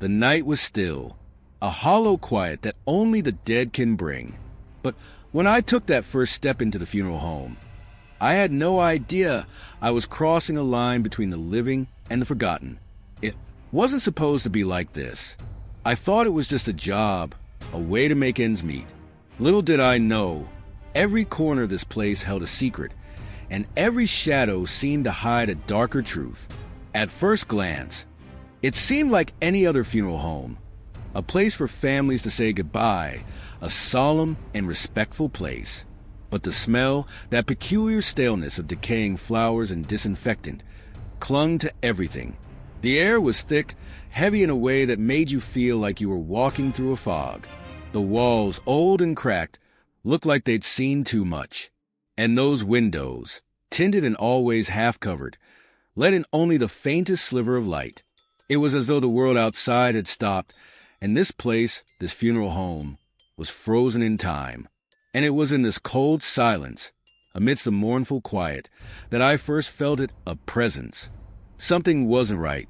The night was still, a hollow quiet that only the dead can bring. But when I took that first step into the funeral home, I had no idea I was crossing a line between the living and the forgotten. It wasn't supposed to be like this. I thought it was just a job, a way to make ends meet. Little did I know, every corner of this place held a secret, and every shadow seemed to hide a darker truth. At first glance, it seemed like any other funeral home, a place for families to say goodbye, a solemn and respectful place. But the smell, that peculiar staleness of decaying flowers and disinfectant, clung to everything. The air was thick, heavy in a way that made you feel like you were walking through a fog. The walls, old and cracked, looked like they'd seen too much. And those windows, tinted and always half-covered, let in only the faintest sliver of light. It was as though the world outside had stopped, and this place, this funeral home, was frozen in time. And it was in this cold silence, amidst the mournful quiet, that I first felt a presence. Something wasn't right.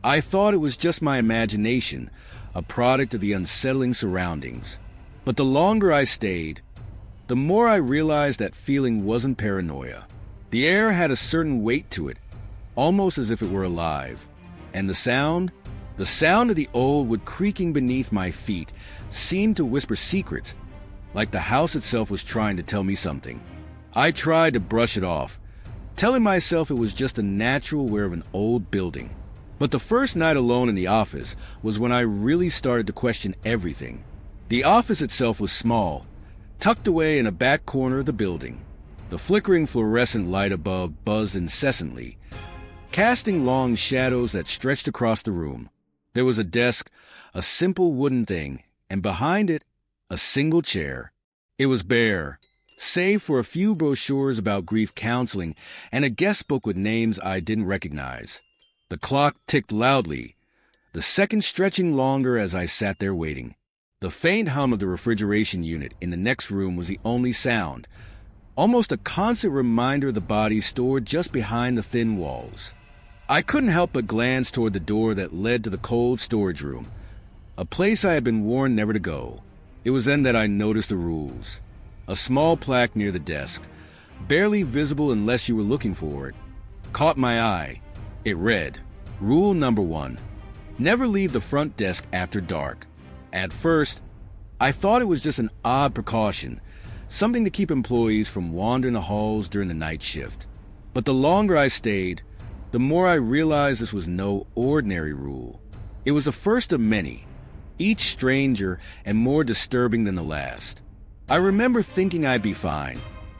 I thought it was just my imagination, a product of the unsettling surroundings. But the longer I stayed, the more I realized that feeling wasn't paranoia. The air had a certain weight to it, almost as if it were alive. And the sound of the old wood creaking beneath my feet seemed to whisper secrets, like the house itself was trying to tell me something. I tried to brush it off, telling myself it was just a natural wear of an old building. But the first night alone in the office was when I really started to question everything. The office itself was small, tucked away in a back corner of the building. The flickering fluorescent light above buzzed incessantly, casting long shadows that stretched across the room. There was a desk, a simple wooden thing, and behind it, a single chair. It was bare, save for a few brochures about grief counseling and a guest book with names I didn't recognize. The clock ticked loudly, the seconds stretching longer as I sat there waiting. The faint hum of the refrigeration unit in the next room was the only sound, almost a constant reminder of the bodies stored just behind the thin walls. I couldn't help but glance toward the door that led to the cold storage room, a place I had been warned never to go. It was then that I noticed the rules. A small plaque near the desk, barely visible unless you were looking for it, caught my eye. It read, Rule number 1, never leave the front desk after dark. At first, I thought it was just an odd precaution, something to keep employees from wandering the halls during the night shift. But the longer I stayed, the more I realized this was no ordinary rule. It was the first of many, each stranger and more disturbing than the last. I remember thinking I'd be fine.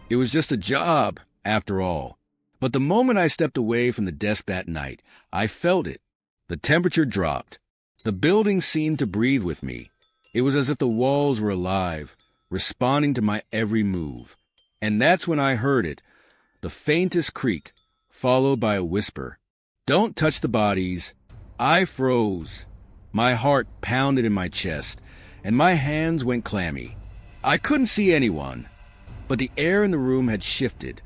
It was just a job, after all. But the moment I stepped away from the desk that night, I felt it. The temperature dropped. The building seemed to breathe with me. It was as if the walls were alive, responding to my every move. And that's when I heard it, the faintest creak, followed by a whisper. Don't touch the bodies. I froze. My heart pounded in my chest, and my hands went clammy. I couldn't see anyone, but the air in the room had shifted,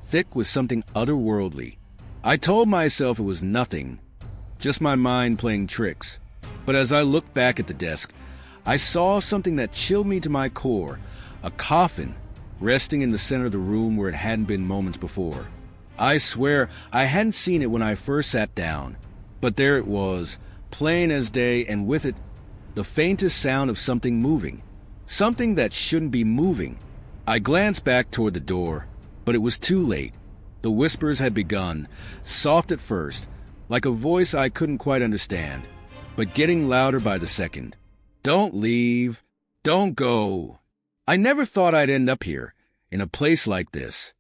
thick with something otherworldly. I told myself it was nothing, just my mind playing tricks. But as I looked back at the desk, I saw something that chilled me to my core, a coffin resting in the center of the room where it hadn't been moments before. I swear I hadn't seen it when I first sat down, but there it was, plain as day, and with it, the faintest sound of something moving, something that shouldn't be moving. I glanced back toward the door, but it was too late. The whispers had begun, soft at first, like a voice I couldn't quite understand, but getting louder by the second. Don't leave. Don't go. I never thought I'd end up here, in a place like this.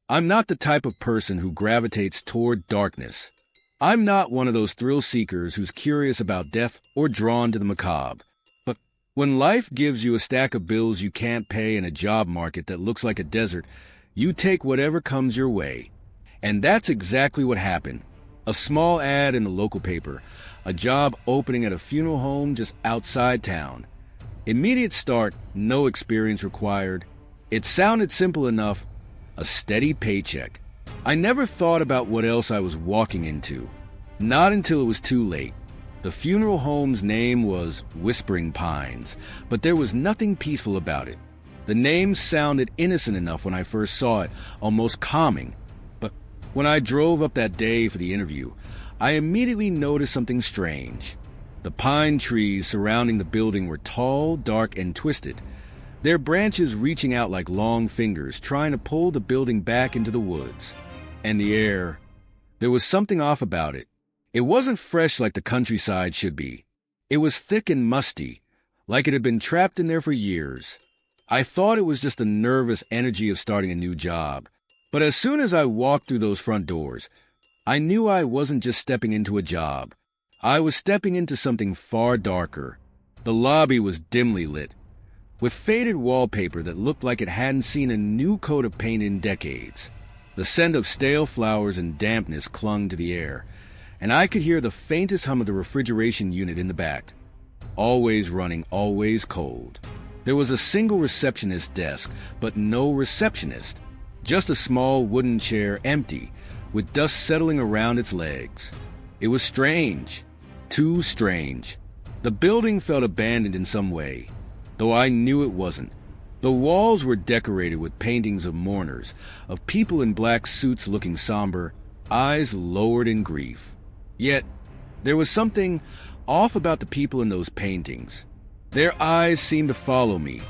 I'm not the type of person who gravitates toward darkness. I'm not one of those thrill seekers who's curious about death or drawn to the macabre. But when life gives you a stack of bills you can't pay in a job market that looks like a desert, you take whatever comes your way. And that's exactly what happened. A small ad in the local paper, a job opening at a funeral home just outside town. Immediate start, no experience required. It sounded simple enough, a steady paycheck. I never thought about what else I was walking into. Not until it was too late. The funeral home's name was Whispering Pines, but there was nothing peaceful about it. The name sounded innocent enough when I first saw it, almost calming. But when I drove up that day for the interview, I immediately noticed something strange. The pine trees surrounding the building were tall, dark, and twisted, their branches reaching out like long fingers, trying to pull the building back into the woods. And the air, there was something off about it. It wasn't fresh like the countryside should be. It was thick and musty, like it had been trapped in there for years. I thought it was just the nervous energy of starting a new job. But as soon as I walked through those front doors, I knew I wasn't just stepping into a job. I was stepping into something far darker. The lobby was dimly lit, with faded wallpaper that looked like it hadn't seen a new coat of paint in decades. The scent of stale flowers and dampness clung to the air, and I could hear the faintest hum of the refrigeration unit in the back. Always running, always cold. There was a single receptionist desk, but no receptionist. Just a small wooden chair, empty, with dust settling around its legs. It was strange. Too strange. The building felt abandoned in some way, though I knew it wasn't. The walls were decorated with paintings of mourners, of people in black suits looking somber, eyes lowered in grief. Yet, there was something off about the people in those paintings. Their eyes seemed to follow me,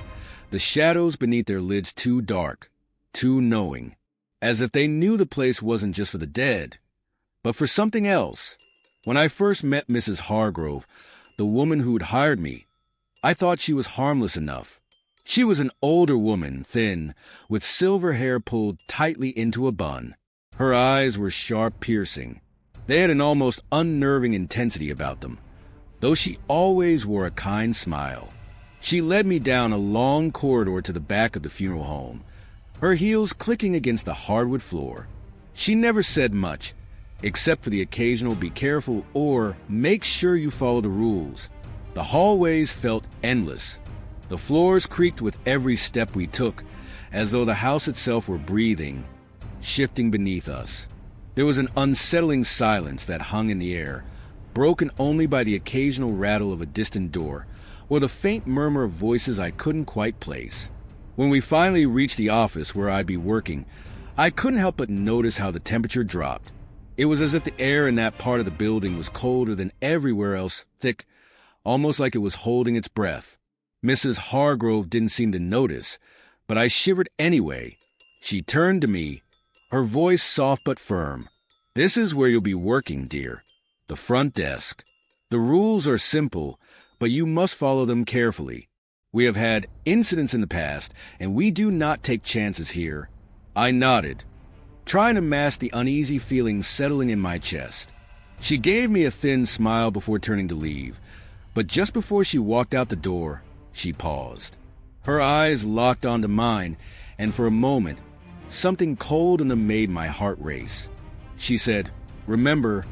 the shadows beneath their lids too dark, too knowing, as if they knew the place wasn't just for the dead, but for something else. When I first met Mrs. Hargrove, the woman who'd hired me, I thought she was harmless enough. She was an older woman, thin, with silver hair pulled tightly into a bun. Her eyes were sharp, piercing. They had an almost unnerving intensity about them, though she always wore a kind smile. She led me down a long corridor to the back of the funeral home, her heels clicking against the hardwood floor. She never said much, except for the occasional "be careful" or "make sure you follow the rules." The hallways felt endless. The floors creaked with every step we took, as though the house itself were breathing, shifting beneath us. There was an unsettling silence that hung in the air, broken only by the occasional rattle of a distant door or the faint murmur of voices I couldn't quite place. When we finally reached the office where I'd be working, I couldn't help but notice how the temperature dropped. It was as if the air in that part of the building was colder than everywhere else, thick, almost like it was holding its breath. Mrs. Hargrove didn't seem to notice, but I shivered anyway. She turned to me, her voice soft but firm. "This is where you'll be working, dear. The front desk. The rules are simple, but you must follow them carefully. We have had incidents in the past, and we do not take chances here." I nodded, trying to mask the uneasy feeling settling in my chest. She gave me a thin smile before turning to leave, but just before she walked out the door, she paused. Her eyes locked onto mine, and for a moment, something cold in them made my heart race. She said, "Remember,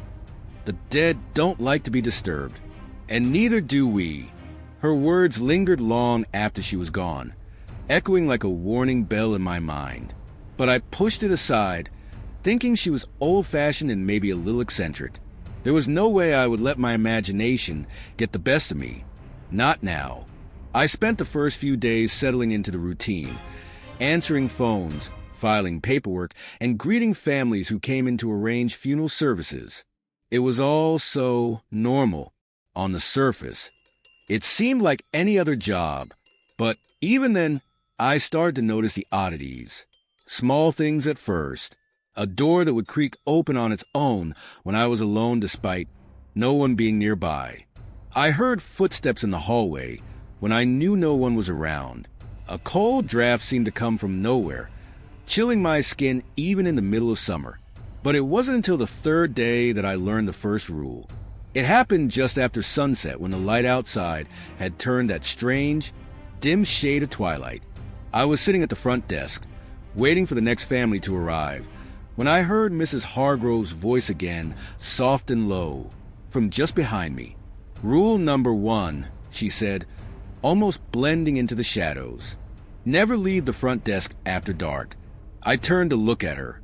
the dead don't like to be disturbed, and neither do we." Her words lingered long after she was gone, echoing like a warning bell in my mind. But I pushed it aside, thinking she was old-fashioned and maybe a little eccentric. There was no way I would let my imagination get the best of me. Not now. I spent the first few days settling into the routine, answering phones, filing paperwork, and greeting families who came in to arrange funeral services. It was all so normal on the surface. It seemed like any other job, but even then, I started to notice the oddities. Small things at first. A door that would creak open on its own when I was alone despite no one being nearby. I heard footsteps in the hallway when I knew no one was around. A cold draft seemed to come from nowhere, chilling my skin even in the middle of summer. But it wasn't until the third day that I learned the first rule. It happened just after sunset when the light outside had turned that strange, dim shade of twilight. I was sitting at the front desk, waiting for the next family to arrive, when I heard Mrs. Hargrove's voice again, soft and low, from just behind me. "Rule number 1, she said, almost blending into the shadows. "Never leave the front desk after dark." I turned to look at her,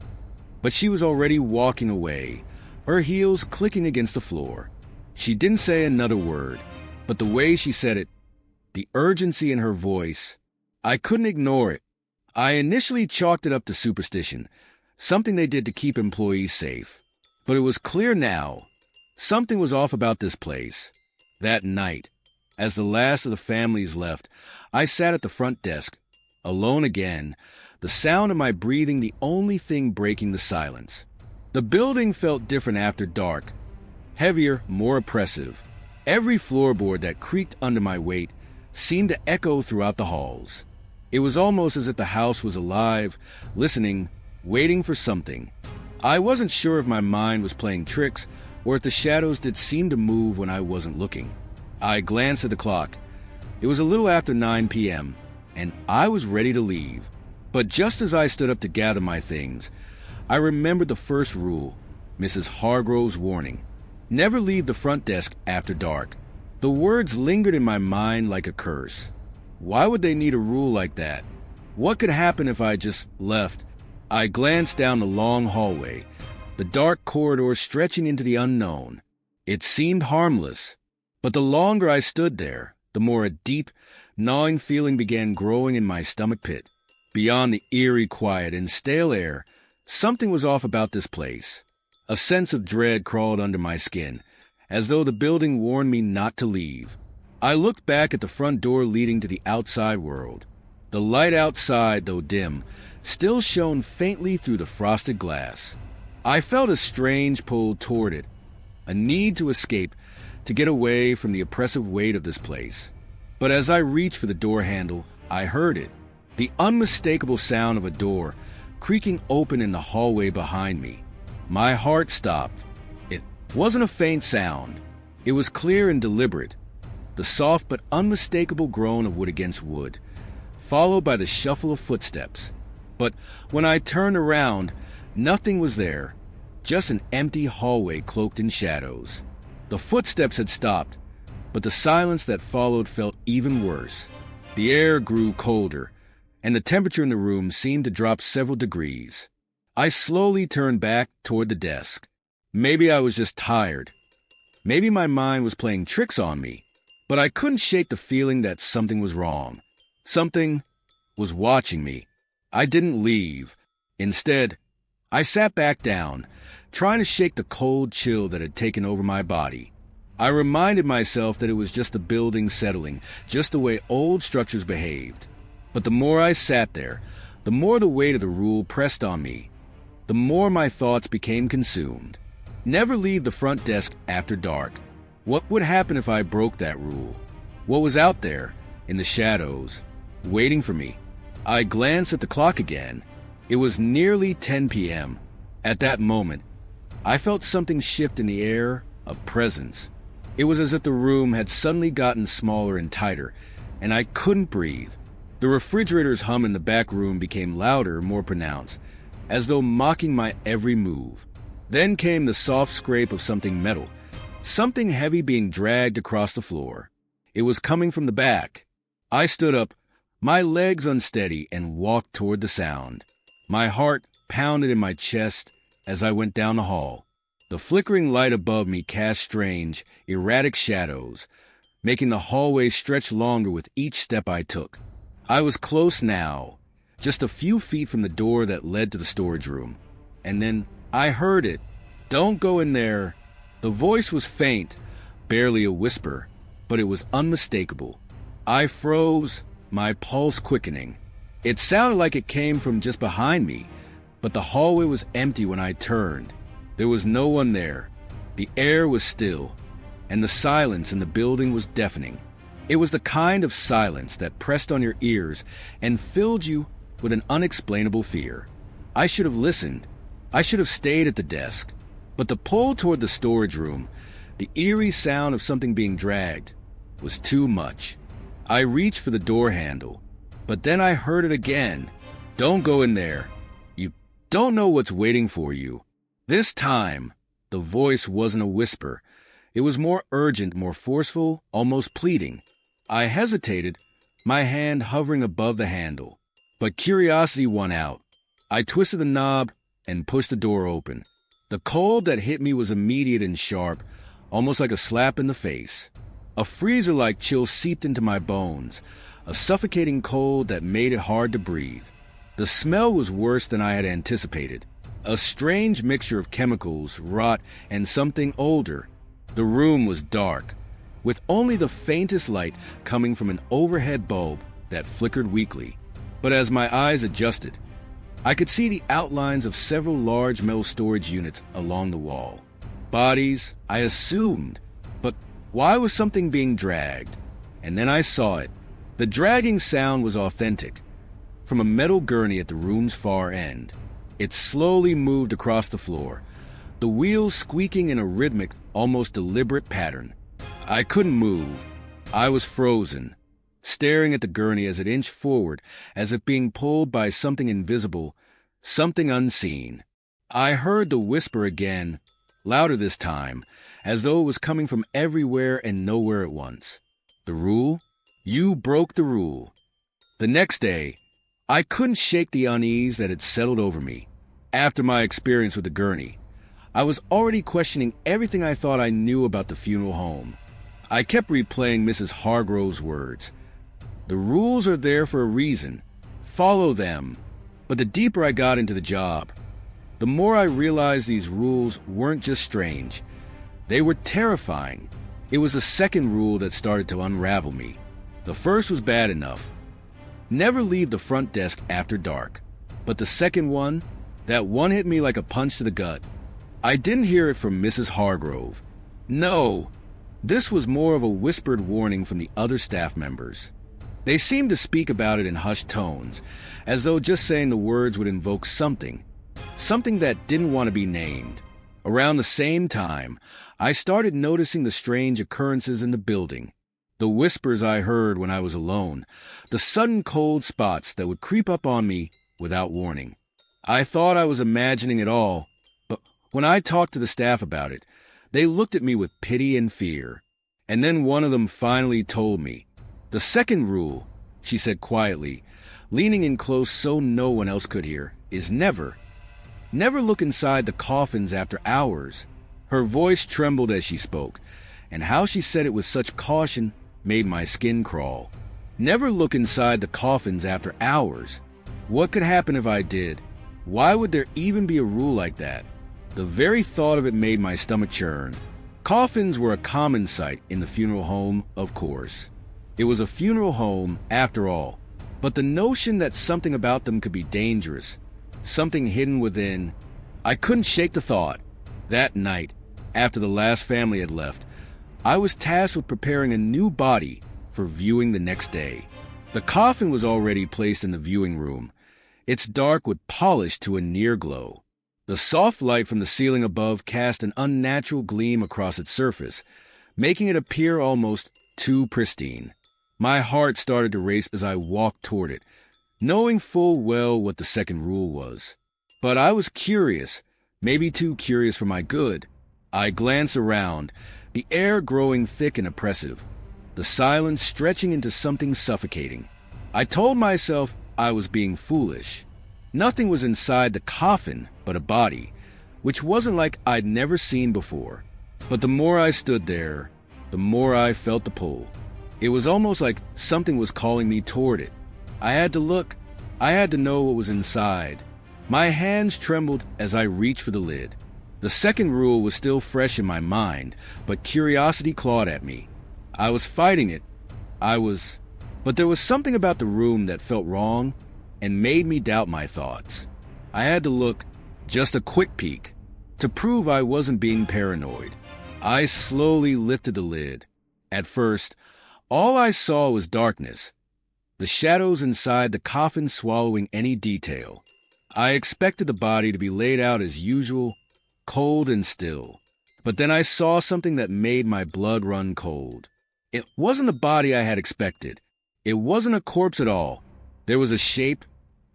but she was already walking away, her heels clicking against the floor. She didn't say another word, but the way she said it, the urgency in her voice, I couldn't ignore it. I initially chalked it up to superstition, something they did to keep employees safe. But it was clear now, something was off about this place. That night, as the last of the families left, I sat at the front desk, alone again, the sound of my breathing the only thing breaking the silence. The building felt different after dark, heavier, more oppressive. Every floorboard that creaked under my weight seemed to echo throughout the halls. It was almost as if the house was alive, listening, waiting for something. I wasn't sure if my mind was playing tricks or if the shadows did seem to move when I wasn't looking. I glanced at the clock. It was a little after 9 p.m., and I was ready to leave. But just as I stood up to gather my things, I remembered the first rule, Mrs. Hargrove's warning. Never leave the front desk after dark. The words lingered in my mind like a curse. Why would they need a rule like that? What could happen if I just left? I glanced down the long hallway, the dark corridor stretching into the unknown. It seemed harmless, but the longer I stood there, the more a deep, gnawing feeling began growing in my stomach pit. Beyond the eerie quiet and stale air, something was off about this place. A sense of dread crawled under my skin, as though the building warned me not to leave. I looked back at the front door leading to the outside world. The light outside, though dim, still shone faintly through the frosted glass. I felt a strange pull toward it, a need to escape, to get away from the oppressive weight of this place. But as I reached for the door handle, I heard it, the unmistakable sound of a door creaking open in the hallway behind me. My heart stopped. It wasn't a faint sound. It was clear and deliberate, the soft but unmistakable groan of wood against wood, followed by the shuffle of footsteps. But when I turned around, nothing was there, just an empty hallway cloaked in shadows. The footsteps had stopped, but the silence that followed felt even worse. The air grew colder, and the temperature in the room seemed to drop several degrees. I slowly turned back toward the desk. Maybe I was just tired. Maybe my mind was playing tricks on me. But I couldn't shake the feeling that something was wrong. Something was watching me. I didn't leave. Instead, I sat back down, trying to shake the cold chill that had taken over my body. I reminded myself that it was just the building settling, just the way old structures behaved. But the more I sat there, the more the weight of the rule pressed on me. The more my thoughts became consumed. Never leave the front desk after dark. What would happen if I broke that rule? What was out there, in the shadows, waiting for me? I glanced at the clock again. It was nearly 10 p.m. At that moment, I felt something shift in the air, a presence. It was as if the room had suddenly gotten smaller and tighter, and I couldn't breathe. The refrigerator's hum in the back room became louder, more pronounced, as though mocking my every move. Then came the soft scrape of something metal, something heavy being dragged across the floor. It was coming from the back. I stood up, my legs unsteady, and walked toward the sound. My heart pounded in my chest as I went down the hall. The flickering light above me cast strange, erratic shadows, making the hallway stretch longer with each step I took. I was close now, just a few feet from the door that led to the storage room. And then I heard it. "Don't go in there." The voice was faint, barely a whisper, but it was unmistakable. I froze, my pulse quickening. It sounded like it came from just behind me, but the hallway was empty when I turned. There was no one there. The air was still, and the silence in the building was deafening. It was the kind of silence that pressed on your ears and filled you with an unexplainable fear. I should have listened. I should have stayed at the desk. But the pull toward the storage room, the eerie sound of something being dragged, was too much. I reached for the door handle, but then I heard it again. "Don't go in there. You don't know what's waiting for you." This time, the voice wasn't a whisper. It was more urgent, more forceful, almost pleading. I hesitated, my hand hovering above the handle. But curiosity won out. I twisted the knob and pushed the door open. The cold that hit me was immediate and sharp, almost like a slap in the face. A freezer-like chill seeped into my bones, a suffocating cold that made it hard to breathe. The smell was worse than I had anticipated. A strange mixture of chemicals, rot, and something older. The room was dark, with only the faintest light coming from an overhead bulb that flickered weakly. But as my eyes adjusted, I could see the outlines of several large metal storage units along the wall. Bodies, I assumed, but why was something being dragged? And then I saw it. The dragging sound was authentic, from a metal gurney at the room's far end. It slowly moved across the floor, the wheels squeaking in a rhythmic, almost deliberate pattern. I couldn't move. I was frozen, staring at the gurney as it inched forward, as if being pulled by something invisible, something unseen. I heard the whisper again, louder this time, as though it was coming from everywhere and nowhere at once. The rule? You broke the rule. The next day, I couldn't shake the unease that had settled over me. After my experience with the gurney, I was already questioning everything I thought I knew about the funeral home. I kept replaying Mrs. Hargrove's words. The rules are there for a reason. Follow them. But the deeper I got into the job, the more I realized these rules weren't just strange. They were terrifying. It was the second rule that started to unravel me. The first was bad enough. Never leave the front desk after dark. But the second one, that one hit me like a punch to the gut. I didn't hear it from Mrs. Hargrove. No, this was more of a whispered warning from the other staff members. They seemed to speak about it in hushed tones, as though just saying the words would invoke something that didn't want to be named. Around the same time, I started noticing the strange occurrences in the building. The whispers I heard when I was alone, the sudden cold spots that would creep up on me without warning. I thought I was imagining it all, but when I talked to the staff about it, they looked at me with pity and fear. And then one of them finally told me. The second rule, she said quietly, leaning in close so no one else could hear, is never look inside the coffins after hours. Her voice trembled as she spoke, and how she said it with such caution made my skin crawl. Never look inside the coffins after hours. What could happen if I did? Why would there even be a rule like that? The very thought of it made my stomach churn. Coffins were a common sight in the funeral home, of course. It was a funeral home, after all, but the notion that something about them could be dangerous, something hidden within, I couldn't shake the thought. That night, after the last family had left, I was tasked with preparing a new body for viewing the next day. The coffin was already placed in the viewing room, its dark wood polished to a near glow. The soft light from the ceiling above cast an unnatural gleam across its surface, making it appear almost too pristine. My heart started to race as I walked toward it, knowing full well what the second rule was. But I was curious, maybe too curious for my good. I glanced around, the air growing thick and oppressive, the silence stretching into something suffocating. I told myself I was being foolish. Nothing was inside the coffin but a body, which wasn't like I'd never seen before. But the more I stood there, the more I felt the pull. It was almost like something was calling me toward it. I had to look. I had to know what was inside. My hands trembled as I reached for the lid. The second rule was still fresh in my mind, but curiosity clawed at me. I was fighting it. But there was something about the room that felt wrong and made me doubt my thoughts. I had to look, just a quick peek, to prove I wasn't being paranoid. I slowly lifted the lid. At first, all I saw was darkness, the shadows inside the coffin swallowing any detail. I expected the body to be laid out as usual, cold and still. But then I saw something that made my blood run cold. It wasn't the body I had expected. It wasn't a corpse at all. There was a shape,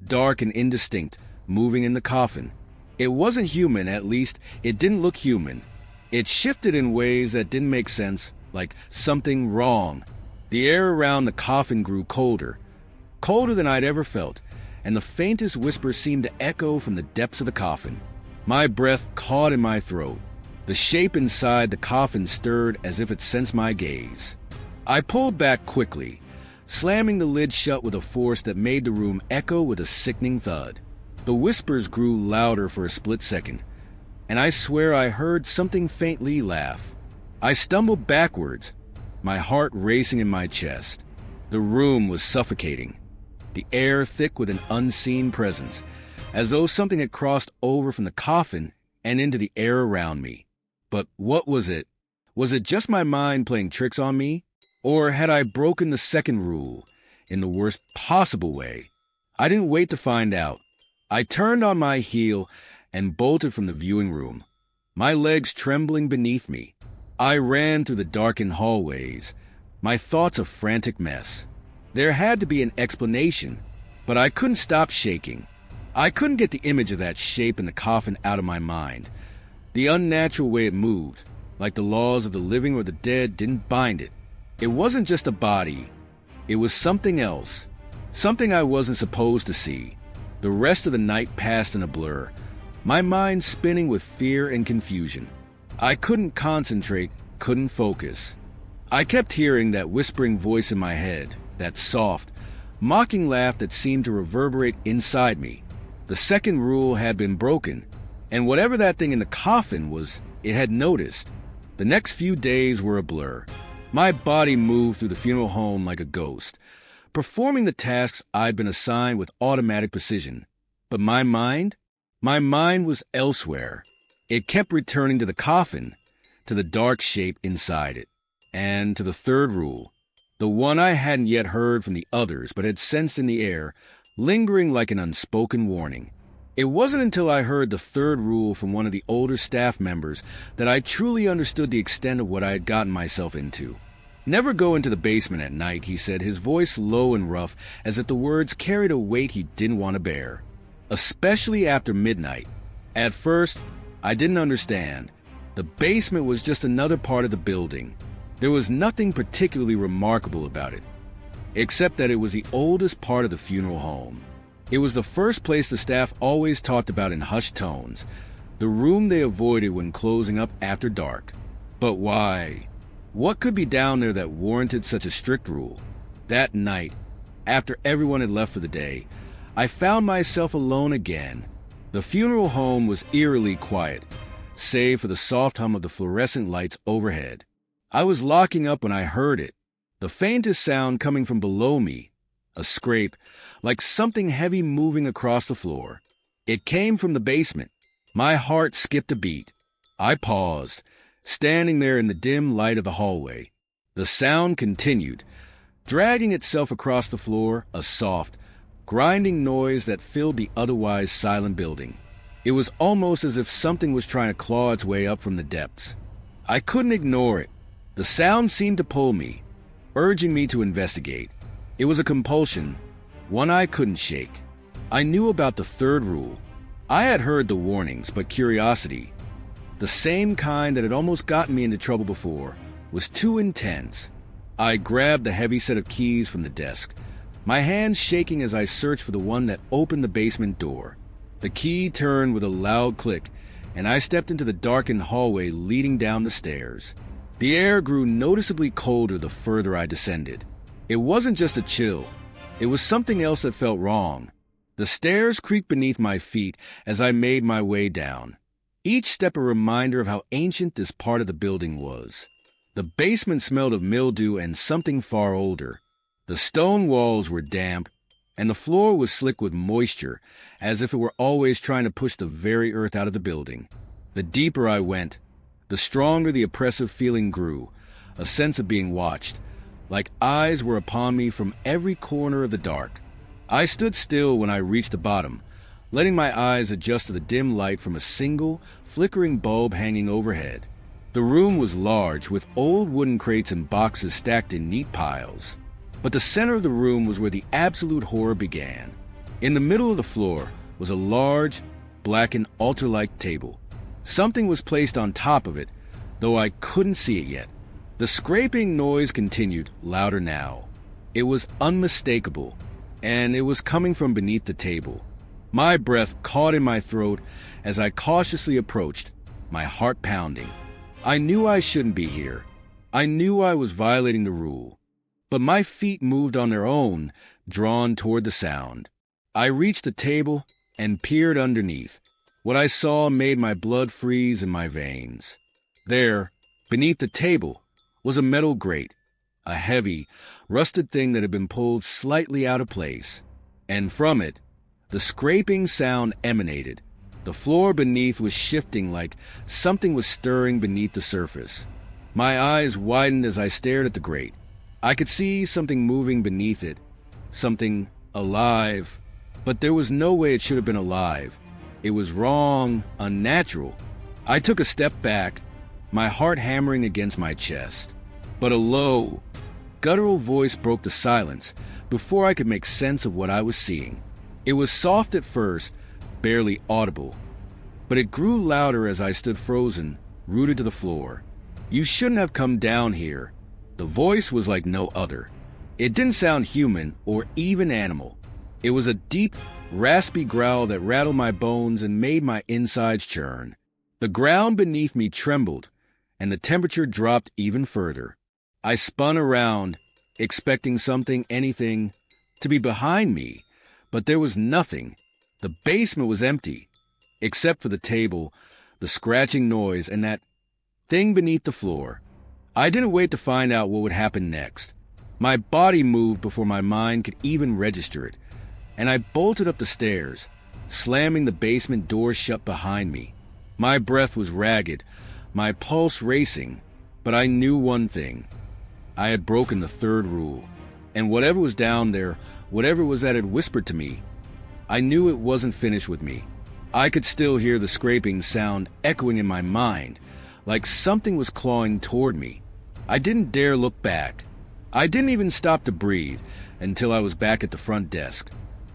dark and indistinct, moving in the coffin. It wasn't human, at least it didn't look human. It shifted in ways that didn't make sense, like something wrong. The air around the coffin grew colder, colder than I'd ever felt, and the faintest whisper seemed to echo from the depths of the coffin. My breath caught in my throat. The shape inside the coffin stirred as if it sensed my gaze. I pulled back quickly, slamming the lid shut with a force that made the room echo with a sickening thud. The whispers grew louder for a split second, and I swear I heard something faintly laugh. I stumbled backwards, my heart racing in my chest. The room was suffocating, the air thick with an unseen presence, as though something had crossed over from the coffin and into the air around me. But what was it? Was it just my mind playing tricks on me? Or had I broken the second rule in the worst possible way? I didn't wait to find out. I turned on my heel and bolted from the viewing room, my legs trembling beneath me. I ran through the darkened hallways, my thoughts a frantic mess. There had to be an explanation, but I couldn't stop shaking. I couldn't get the image of that shape in the coffin out of my mind. The unnatural way it moved, like the laws of the living or the dead, didn't bind it. It wasn't just a body. It was something else, something I wasn't supposed to see. The rest of the night passed in a blur, my mind spinning with fear and confusion. I couldn't concentrate, couldn't focus. I kept hearing that whispering voice in my head, that soft, mocking laugh that seemed to reverberate inside me. The second rule had been broken, and whatever that thing in the coffin was, it had noticed. The next few days were a blur. My body moved through the funeral home like a ghost, performing the tasks I'd been assigned with automatic precision. But my mind was elsewhere. It kept returning to the coffin, to the dark shape inside it, and to the third rule, the one I hadn't yet heard from the others but had sensed in the air, lingering like an unspoken warning. It wasn't until I heard the third rule from one of the older staff members that I truly understood the extent of what I had gotten myself into. "Never go into the basement at night," he said, his voice low and rough, as if the words carried a weight he didn't want to bear. "Especially after midnight." At first, I didn't understand. The basement was just another part of the building. There was nothing particularly remarkable about it, except that it was the oldest part of the funeral home. It was the first place the staff always talked about in hushed tones, the room they avoided when closing up after dark. But why? What could be down there that warranted such a strict rule? That night, after everyone had left for the day, I found myself alone again. The funeral home was eerily quiet, save for the soft hum of the fluorescent lights overhead. I was locking up when I heard it, the faintest sound coming from below me, a scrape, like something heavy moving across the floor. It came from the basement. My heart skipped a beat. I paused, standing there in the dim light of the hallway. The sound continued, dragging itself across the floor, a soft, grinding noise that filled the otherwise silent building. It was almost as if something was trying to claw its way up from the depths. I couldn't ignore it. The sound seemed to pull me, urging me to investigate. It was a compulsion, one I couldn't shake. I knew about the third rule. I had heard the warnings, but curiosity, the same kind that had almost gotten me into trouble before, was too intense. I grabbed the heavy set of keys from the desk, my hands shaking as I searched for the one that opened the basement door. The key turned with a loud click, and I stepped into the darkened hallway leading down the stairs. The air grew noticeably colder the further I descended. It wasn't just a chill. It was something else that felt wrong. The stairs creaked beneath my feet as I made my way down, each step a reminder of how ancient this part of the building was. The basement smelled of mildew and something far older. The stone walls were damp, and the floor was slick with moisture, as if it were always trying to push the very earth out of the building. The deeper I went, the stronger the oppressive feeling grew, a sense of being watched, like eyes were upon me from every corner of the dark. I stood still when I reached the bottom, letting my eyes adjust to the dim light from a single, flickering bulb hanging overhead. The room was large, with old wooden crates and boxes stacked in neat piles. But the center of the room was where the absolute horror began. In the middle of the floor was a large, blackened altar-like table. Something was placed on top of it, though I couldn't see it yet. The scraping noise continued, louder now. It was unmistakable, and it was coming from beneath the table. My breath caught in my throat as I cautiously approached. my heart pounding. I knew I shouldn't be here. I knew I was violating the rule. But my feet moved on their own, drawn toward the sound. I reached the table and peered underneath. What I saw made my blood freeze in my veins. There, beneath the table, was a metal grate, a heavy, rusted thing that had been pulled slightly out of place. And from it, the scraping sound emanated. The floor beneath was shifting like something was stirring beneath the surface. My eyes widened as I stared at the grate. I could see something moving beneath it, something alive, but there was no way it should have been alive. It was wrong, unnatural. I took a step back, my heart hammering against my chest. But a low, guttural voice broke the silence before I could make sense of what I was seeing. It was soft at first, barely audible, but it grew louder as I stood frozen, rooted to the floor. "You shouldn't have come down here." The voice was like no other. It didn't sound human or even animal. It was a deep, raspy growl that rattled my bones and made my insides churn. The ground beneath me trembled, and the temperature dropped even further. I spun around, expecting something, anything, to be behind me, but there was nothing. The basement was empty, except for the table, the scratching noise, and that thing beneath the floor. I didn't wait to find out what would happen next. My body moved before my mind could even register it, and I bolted up the stairs, slamming the basement door shut behind me. My breath was ragged, my pulse racing, but I knew one thing. I had broken the third rule, and whatever was down there, whatever was that had whispered to me, I knew it wasn't finished with me. I could still hear the scraping sound echoing in my mind, like something was clawing toward me. I didn't dare look back. I didn't even stop to breathe until I was back at the front desk,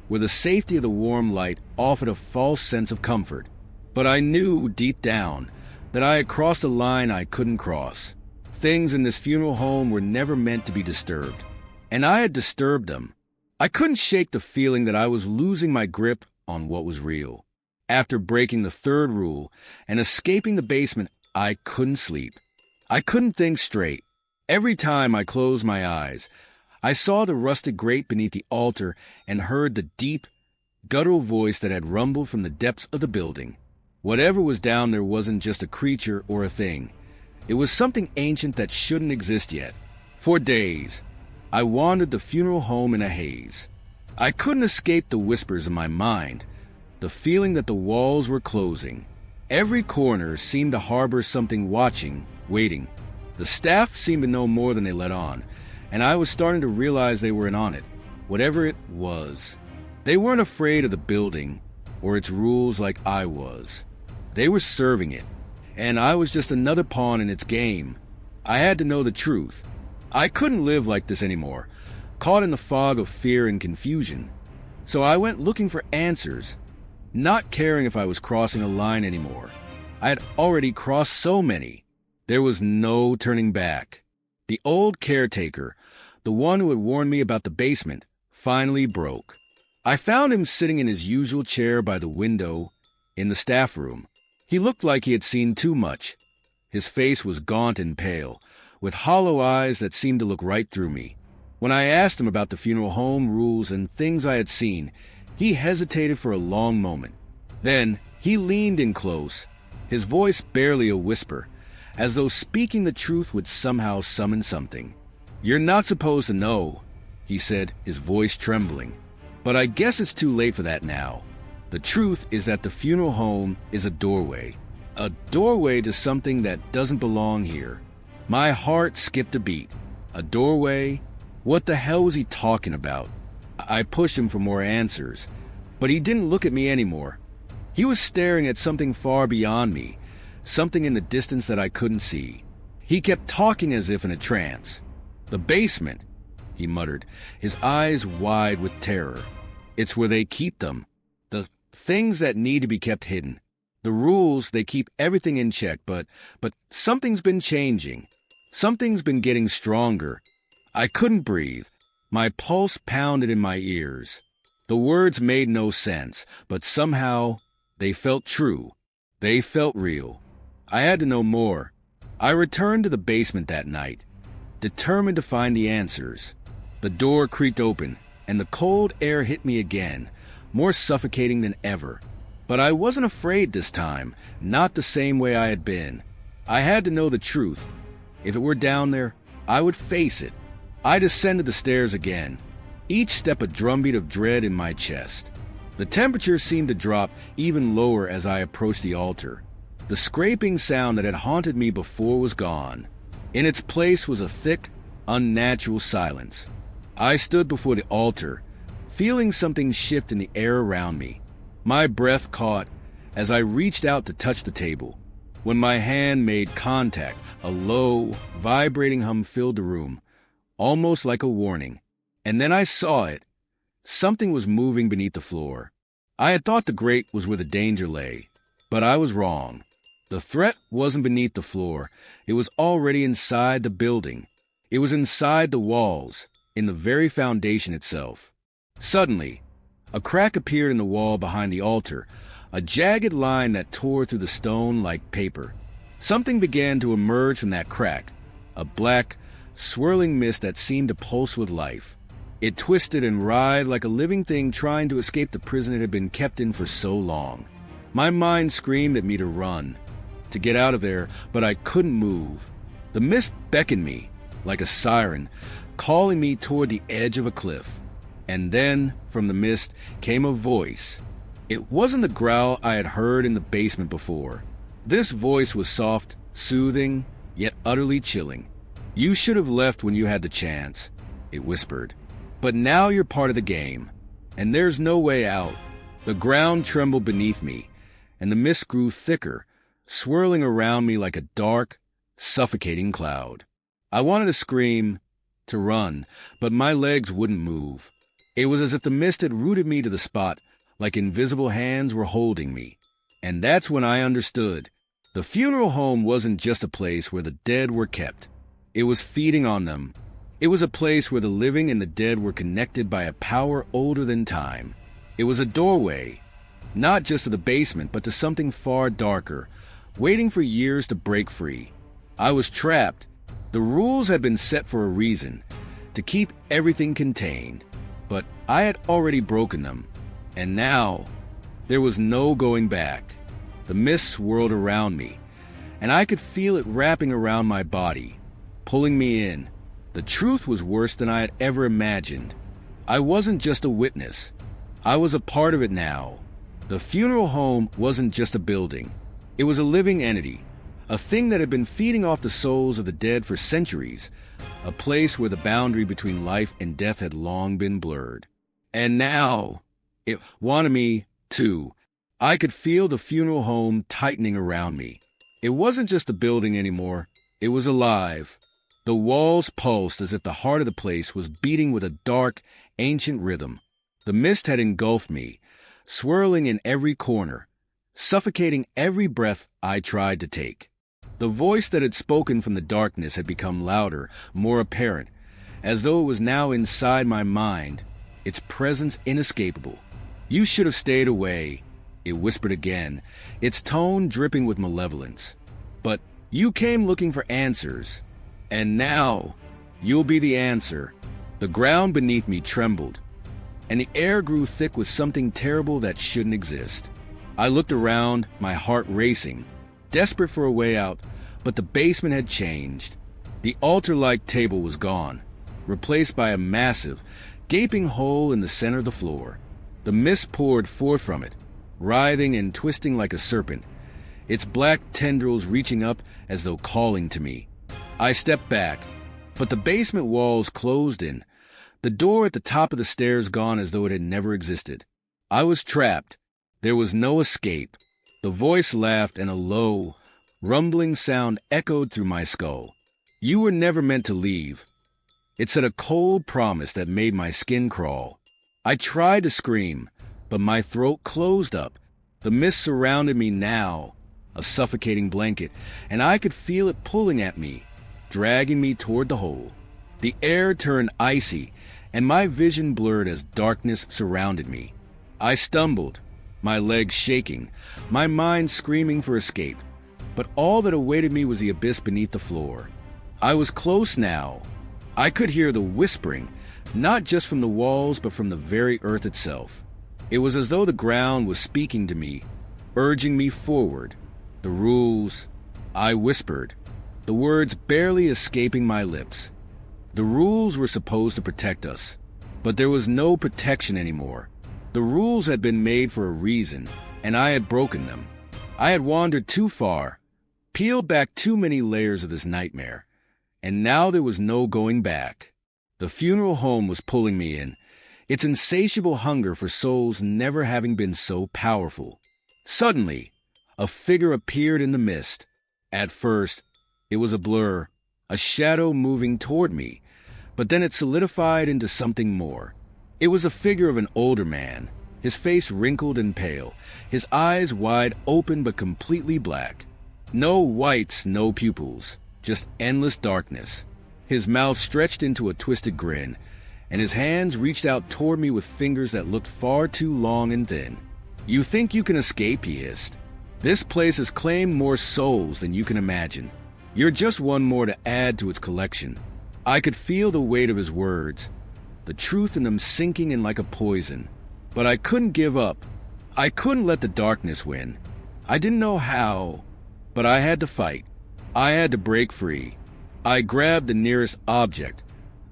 where the safety of the warm light offered a false sense of comfort. But I knew deep down that I had crossed a line I couldn't cross. Things in this funeral home were never meant to be disturbed, and I had disturbed them. I couldn't shake the feeling that I was losing my grip on what was real. After breaking the third rule and escaping the basement, I couldn't sleep. I couldn't think straight. Every time I closed my eyes, I saw the rusted grate beneath the altar and heard the deep, guttural voice that had rumbled from the depths of the building. Whatever was down there wasn't just a creature or a thing. It was something ancient that shouldn't exist yet. For days, I wandered the funeral home in a haze. I couldn't escape the whispers in my mind, the feeling that the walls were closing. Every corner seemed to harbor something watching, waiting. The staff seemed to know more than they let on, and I was starting to realize they were in on it, whatever it was. They weren't afraid of the building or its rules like I was. They were serving it, and I was just another pawn in its game. I had to know the truth. I couldn't live like this anymore, caught in the fog of fear and confusion. So I went looking for answers, not caring if I was crossing a line anymore. I had already crossed so many. There was no turning back. The old caretaker, the one who had warned me about the basement, finally broke. I found him sitting in his usual chair by the window in the staff room. He looked like he had seen too much. His face was gaunt and pale, with hollow eyes that seemed to look right through me. When I asked him about the funeral home rules and things I had seen, he hesitated for a long moment. Then he leaned in close, his voice barely a whisper, as though speaking the truth would somehow summon something. "You're not supposed to know," he said, his voice trembling. "But I guess it's too late for that now. The truth is that the funeral home is a doorway to something that doesn't belong here." My heart skipped a beat. A doorway? What the hell was he talking about? I pushed him for more answers, but he didn't look at me anymore. He was staring at something far beyond me, something in the distance that I couldn't see. He kept talking as if in a trance. "The basement," he muttered, his eyes wide with terror. "It's where they keep them. The things that need to be kept hidden. The rules, they keep everything in check, but something's been changing. Something's been getting stronger." I couldn't breathe. My pulse pounded in my ears. The words made no sense, but somehow they felt true. They felt real. I had to know more. I returned to the basement that night, determined to find the answers. The door creaked open, and the cold air hit me again, more suffocating than ever. But I wasn't afraid this time, not the same way I had been. I had to know the truth. If it were down there, I would face it. I descended the stairs again, each step a drumbeat of dread in my chest. The temperature seemed to drop even lower as I approached the altar. The scraping sound that had haunted me before was gone. In its place was a thick, unnatural silence. I stood before the altar, feeling something shift in the air around me. My breath caught as I reached out to touch the table. When my hand made contact, a low, vibrating hum filled the room, almost like a warning. And then I saw it. Something was moving beneath the floor. I had thought the grate was where the danger lay, but I was wrong. The threat wasn't beneath the floor. It was already inside the building. It was inside the walls, in the very foundation itself. Suddenly, a crack appeared in the wall behind the altar, a jagged line that tore through the stone like paper. Something began to emerge from that crack, a black, swirling mist that seemed to pulse with life. It twisted and writhed like a living thing trying to escape the prison it had been kept in for so long. My mind screamed at me to run, to get out of there, but I couldn't move. The mist beckoned me, like a siren, calling me toward the edge of a cliff. And then, from the mist, came a voice. It wasn't the growl I had heard in the basement before. This voice was soft, soothing, yet utterly chilling. "You should have left when you had the chance," it whispered. "But now you're part of the game, and there's no way out." The ground trembled beneath me, and the mist grew thicker, swirling around me like a dark, suffocating cloud. I wanted to scream, to run, but my legs wouldn't move. It was as if the mist had rooted me to the spot, like invisible hands were holding me. And that's when I understood. The funeral home wasn't just a place where the dead were kept. It was feeding on them. It was a place where the living and the dead were connected by a power older than time. It was a doorway, not just to the basement, but to something far darker, waiting for years to break free. I was trapped. The rules had been set for a reason, to keep everything contained. But I had already broken them, and now there was no going back. The mist swirled around me, and I could feel it wrapping around my body, pulling me in. The truth was worse than I had ever imagined. I wasn't just a witness. I was a part of it now. The funeral home wasn't just a building. It was a living entity, a thing that had been feeding off the souls of the dead for centuries, a place where the boundary between life and death had long been blurred. And now, it wanted me, too. I could feel the funeral home tightening around me. It wasn't just a building anymore. It was alive. The walls pulsed as if the heart of the place was beating with a dark, ancient rhythm. The mist had engulfed me, swirling in every corner, suffocating every breath I tried to take. The voice that had spoken from the darkness had become louder, more apparent, as though it was now inside my mind, its presence inescapable. "You should have stayed away," it whispered again, its tone dripping with malevolence. "But you came looking for answers, and now you'll be the answer." The ground beneath me trembled, and the air grew thick with something terrible that shouldn't exist. I looked around, my heart racing, desperate for a way out, but the basement had changed. The altar-like table was gone, replaced by a massive, gaping hole in the center of the floor. The mist poured forth from it, writhing and twisting like a serpent, its black tendrils reaching up as though calling to me. I stepped back, but the basement walls closed in, the door at the top of the stairs gone as though it had never existed. I was trapped. There was no escape. The voice laughed, and a low, rumbling sound echoed through my skull. "You were never meant to leave." It said a cold promise that made my skin crawl. I tried to scream, but my throat closed up. The mist surrounded me now, a suffocating blanket, and I could feel it pulling at me, dragging me toward the hole. The air turned icy, and my vision blurred as darkness surrounded me. I stumbled, my legs shaking, my mind screaming for escape. but all that awaited me was the abyss beneath the floor. I was close now. I could hear the whispering, not just from the walls, but from the very earth itself. It was as though the ground was speaking to me, urging me forward. The rules, I whispered, the words barely escaping my lips. The rules were supposed to protect us, but there was no protection anymore. The rules had been made for a reason, and I had broken them. I had wandered too far, peeled back too many layers of this nightmare, and now there was no going back. The funeral home was pulling me in, its insatiable hunger for souls never having been so powerful. Suddenly, a figure appeared in the mist. At first, it was a blur, a shadow moving toward me, but then it solidified into something more. It was a figure of an older man, his face wrinkled and pale, his eyes wide open but completely black. No whites, no pupils, just endless darkness. His mouth stretched into a twisted grin, and his hands reached out toward me with fingers that looked far too long and thin. "You think you can escape," he hissed. "This place has claimed more souls than you can imagine. You're just one more to add to its collection." I could feel the weight of his words, the truth in them sinking in like a poison. But I couldn't give up. I couldn't let the darkness win. I didn't know how, but I had to fight. I had to break free. I grabbed the nearest object,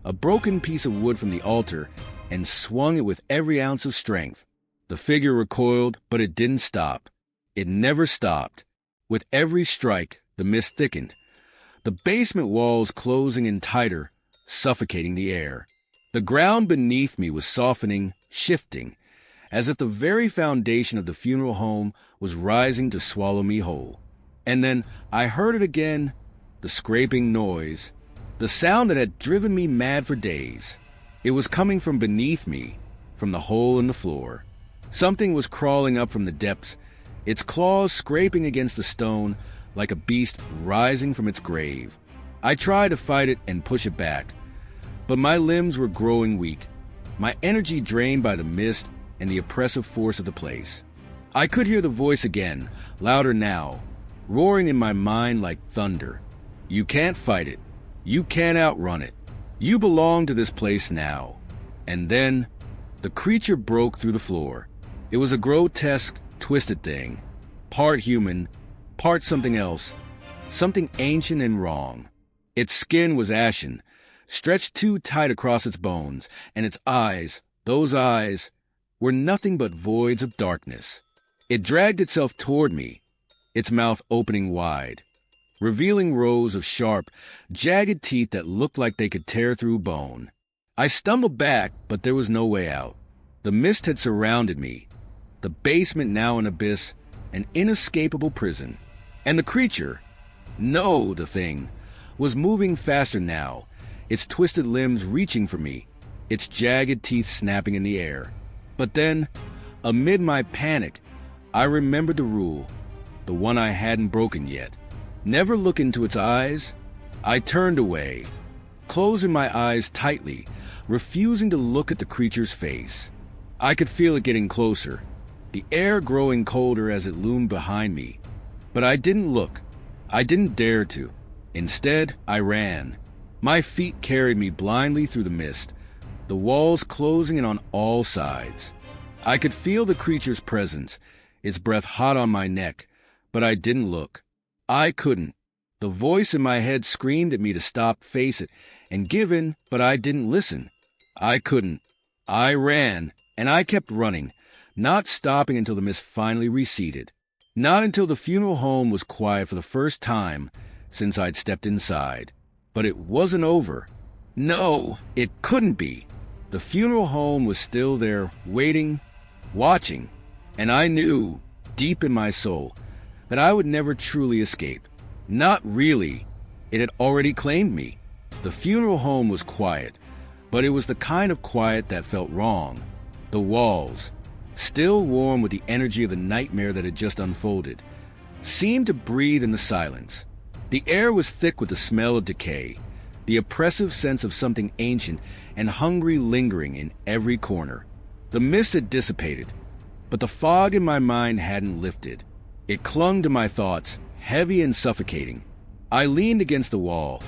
a broken piece of wood from the altar, and swung it with every ounce of strength. The figure recoiled, but it didn't stop. It never stopped. With every strike, the mist thickened, the basement walls closing in tighter, suffocating the air. The ground beneath me was softening, shifting, as if the very foundation of the funeral home was rising to swallow me whole. And then I heard it again, the scraping noise, the sound that had driven me mad for days. It was coming from beneath me, from the hole in the floor. Something was crawling up from the depths, its claws scraping against the stone like a beast rising from its grave. I tried to fight it and push it back, but my limbs were growing weak, my energy drained by the mist and the oppressive force of the place. I could hear the voice again, louder now, roaring in my mind like thunder. "You can't fight it. You can't outrun it. You belong to this place now." And then the creature broke through the floor. It was a grotesque, twisted thing, part human, part something else, something ancient and wrong. Its skin was ashen, stretched too tight across its bones, and its eyes, those eyes, were nothing but voids of darkness. It dragged itself toward me, its mouth opening wide, revealing rows of sharp, jagged teeth that looked like they could tear through bone. I stumbled back, but there was no way out. The mist had surrounded me, the basement now an abyss, an inescapable prison. And the creature, no, the thing, was moving faster now, its twisted limbs reaching for me, its jagged teeth snapping in the air. But then, amid my panic, I remembered the rule, the one I hadn't broken yet. Never look into its eyes. I turned away, closing my eyes tightly, refusing to look at the creature's face. I could feel it getting closer, the air growing colder as it loomed behind me. But I didn't look. I didn't dare to. Instead, I ran. My feet carried me blindly through the mist, the walls closing in on all sides. I could feel the creature's presence, its breath hot on my neck, but I didn't look. I couldn't. The voice in my head screamed at me to stop, face it, and give in, but I didn't listen. I couldn't. I ran, and I kept running, not stopping until the mist finally receded. Not until the funeral home was quiet for the first time since I'd stepped inside. But it wasn't over. No, it couldn't be. The funeral home was still there, waiting, watching, and I knew, deep in my soul, that I would never truly escape. Not really. It had already claimed me. The funeral home was quiet, but it was the kind of quiet that felt wrong. The walls, still warm with the energy of the nightmare that had just unfolded, seemed to breathe in the silence. The air was thick with the smell of decay, the oppressive sense of something ancient and hungry lingering in every corner. The mist had dissipated, but the fog in my mind hadn't lifted. It clung to my thoughts, heavy and suffocating. I leaned against the wall,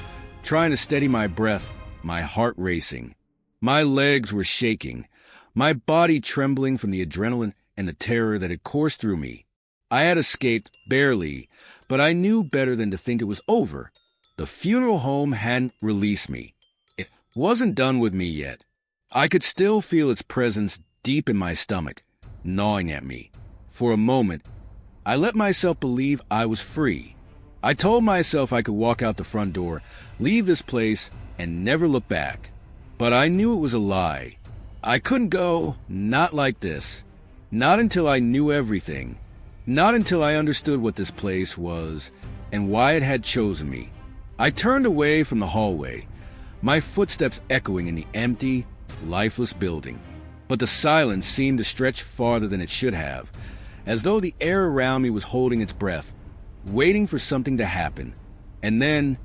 trying to steady my breath, my heart racing. My legs were shaking, my body trembling from the adrenaline and the terror that had coursed through me. I had escaped, barely, but I knew better than to think it was over. The funeral home hadn't released me. It wasn't done with me yet. I could still feel its presence deep in my stomach, gnawing at me. For a moment, I let myself believe I was free. I told myself I could walk out the front door, leave this place, and never look back. But I knew it was a lie. I couldn't go, not like this. Not until I knew everything. Not until I understood what this place was and why it had chosen me. I turned away from the hallway, my footsteps echoing in the empty, lifeless building. But the silence seemed to stretch farther than it should have, as though the air around me was holding its breath, waiting for something to happen. And then,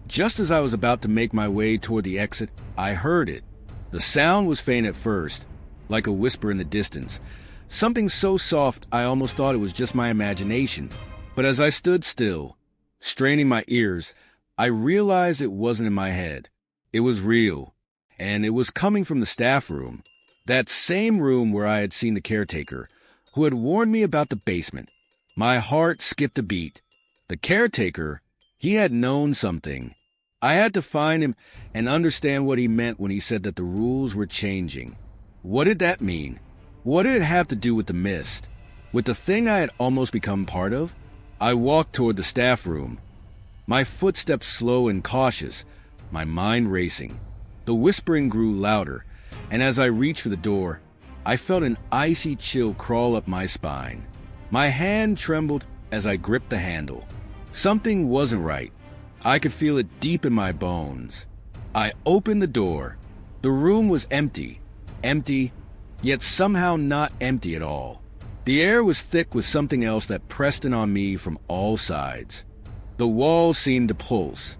just as I was about to make my way toward the exit, I heard it. The sound was faint at first, like a whisper in the distance, something so soft I almost thought it was just my imagination. But as I stood still, straining my ears, I realized it wasn't in my head. It was real, and it was coming from the staff room, that same room where I had seen the caretaker, who had warned me about the basement. My heart skipped a beat. The caretaker, he had known something. I had to find him and understand what he meant when he said that the rules were changing. What did that mean? What did it have to do with the mist? With the thing I had almost become part of? I walked toward the staff room, my footsteps slow and cautious, my mind racing. The whispering grew louder, and as I reached for the door, I felt an icy chill crawl up my spine. My hand trembled as I gripped the handle. Something wasn't right. I could feel it deep in my bones. I opened the door. The room was empty, yet somehow not empty at all. The air was thick with something else that pressed in on me from all sides. The walls seemed to pulse,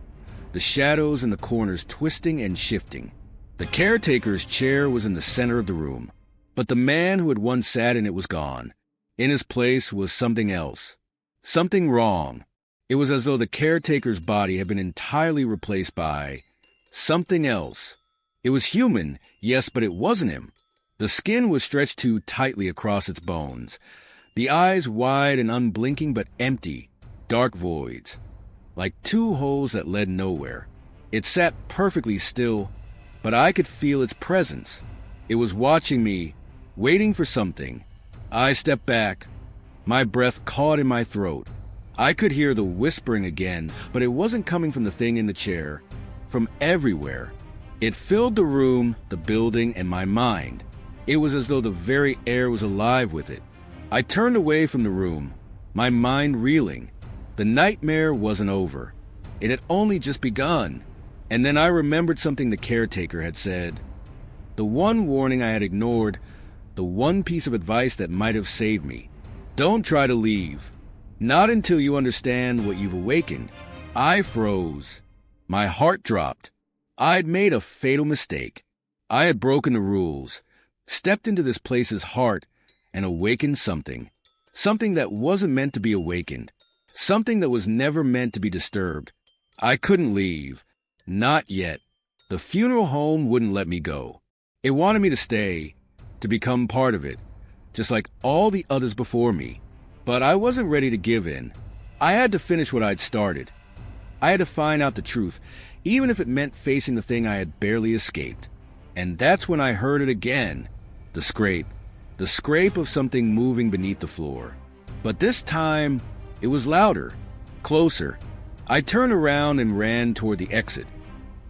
the shadows in the corners twisting and shifting. The caretaker's chair was in the center of the room, but the man who had once sat in it was gone. In his place was something else. Something wrong. It was as though the caretaker's body had been entirely replaced by something else. It was human, yes, but it wasn't him. The skin was stretched too tightly across its bones, the eyes wide and unblinking but empty, dark voids, like two holes that led nowhere. It sat perfectly still, but I could feel its presence. It was watching me, waiting for something. I stepped back, my breath caught in my throat. I could hear the whispering again, but it wasn't coming from the thing in the chair, from everywhere. It filled the room, the building, and my mind. It was as though the very air was alive with it. I turned away from the room, my mind reeling. The nightmare wasn't over. It had only just begun. And then I remembered something the caretaker had said. The one warning I had ignored, the one piece of advice that might have saved me. Don't try to leave. Not until you understand what you've awakened. I froze. My heart dropped. I'd made a fatal mistake. I had broken the rules, stepped into this place's heart, and awakened something. Something that wasn't meant to be awakened. Something that was never meant to be disturbed. I couldn't leave. Not yet. The funeral home wouldn't let me go. It wanted me to stay, to become part of it, just like all the others before me. But I wasn't ready to give in. I had to finish what I'd started. I had to find out the truth, even if it meant facing the thing I had barely escaped. And that's when I heard it again. The scrape of something moving beneath the floor. But this time, it was louder, closer. I turned around and ran toward the exit,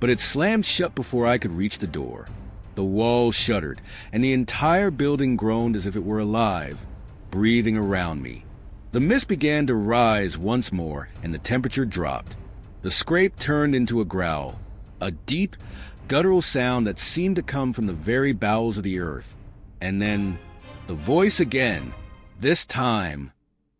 but it slammed shut before I could reach the door. The walls shuddered, and the entire building groaned as if it were alive, breathing around me. The mist began to rise once more, and the temperature dropped. The scrape turned into a growl, a deep, guttural sound that seemed to come from the very bowels of the earth. And then, the voice again. This time,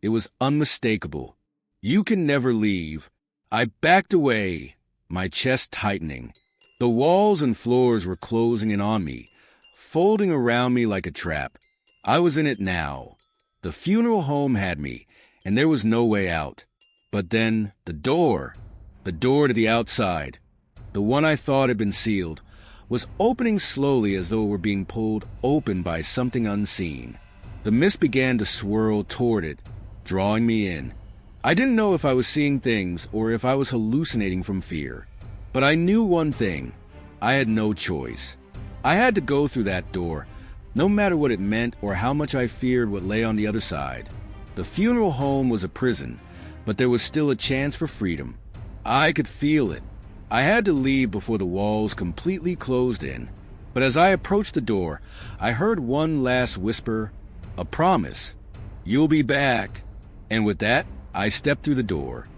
it was unmistakable. You can never leave. I backed away, my chest tightening. The walls and floors were closing in on me, folding around me like a trap. I was in it now. The funeral home had me, and there was no way out. But then the door to the outside, the one I thought had been sealed, was opening slowly as though it were being pulled open by something unseen. The mist began to swirl toward it, drawing me in. I didn't know if I was seeing things or if I was hallucinating from fear. But I knew one thing. I had no choice. I had to go through that door, no matter what it meant or how much I feared what lay on the other side. The funeral home was a prison, but there was still a chance for freedom. I could feel it. I had to leave before the walls completely closed in. But as I approached the door, I heard one last whisper, a promise. "You'll be back." And with that, I stepped through the door.